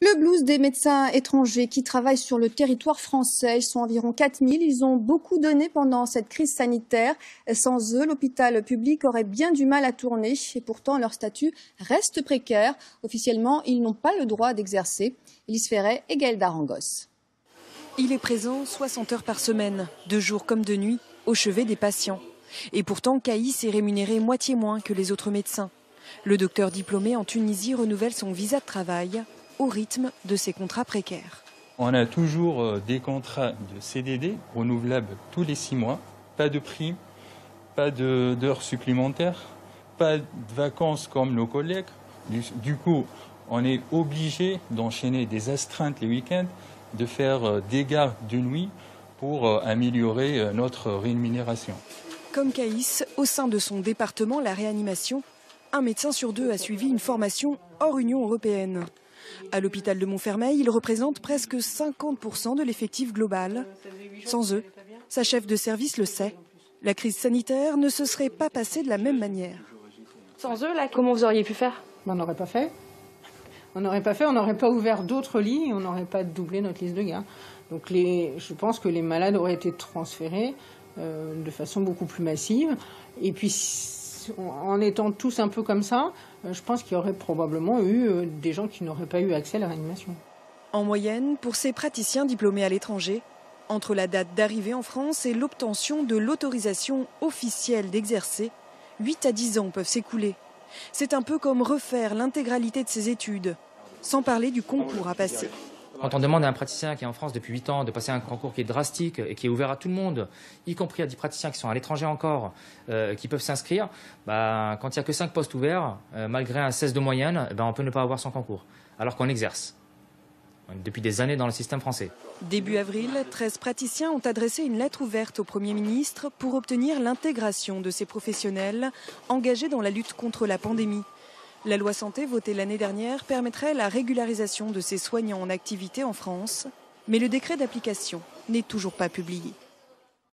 Le blues des médecins étrangers qui travaillent sur le territoire français. Ils sont environ 4000. Ils ont beaucoup donné pendant cette crise sanitaire. Sans eux, l'hôpital public aurait bien du mal à tourner. Et pourtant, leur statut reste précaire. Officiellement, ils n'ont pas le droit d'exercer. Élise Ferret et Gaël Darangos. Il est présent 60 heures par semaine, de jour comme de nuit, au chevet des patients. Et pourtant, Caïs est rémunéré moitié moins que les autres médecins. Le docteur diplômé en Tunisie renouvelle son visa de travail au rythme de ses contrats précaires. On a toujours des contrats de CDD renouvelables tous les 6 mois, pas de prime, pas d'heures supplémentaires, pas de vacances comme nos collègues. Du coup, on est obligé d'enchaîner des astreintes les week-ends, de faire des gardes de nuit pour améliorer notre rémunération. Comme Caïs, au sein de son département, la réanimation, un médecin sur 2 a suivi une formation hors Union européenne. À l'hôpital de Montfermeil, il représente presque 50% de l'effectif global. Sans eux, sa chef de service le sait, la crise sanitaire ne se serait pas passée de la même manière. Sans eux, là, comment vous auriez pu faire ? On n'aurait pas fait. On n'aurait pas ouvert d'autres lits et on n'aurait pas doublé notre liste de garde. Donc je pense que les malades auraient été transférés de façon beaucoup plus massive. Et puis, en étant tous un peu comme ça, je pense qu'il y aurait probablement eu des gens qui n'auraient pas eu accès à la réanimation. En moyenne, pour ces praticiens diplômés à l'étranger, entre la date d'arrivée en France et l'obtention de l'autorisation officielle d'exercer, 8 à 10 ans peuvent s'écouler. C'est un peu comme refaire l'intégralité de ses études, sans parler du concours à passer. Quand on demande à un praticien qui est en France depuis 8 ans de passer un concours qui est drastique et qui est ouvert à tout le monde, y compris à des praticiens qui sont à l'étranger encore, qui peuvent s'inscrire, quand il n'y a que 5 postes ouverts, malgré un 16 de moyenne, on peut ne pas avoir son concours, alors qu'on exerce depuis des années dans le système français. Début avril, 13 praticiens ont adressé une lettre ouverte au Premier ministre pour obtenir l'intégration de ces professionnels engagés dans la lutte contre la pandémie. La loi santé votée l'année dernière permettrait la régularisation de ces soignants en activité en France, mais le décret d'application n'est toujours pas publié.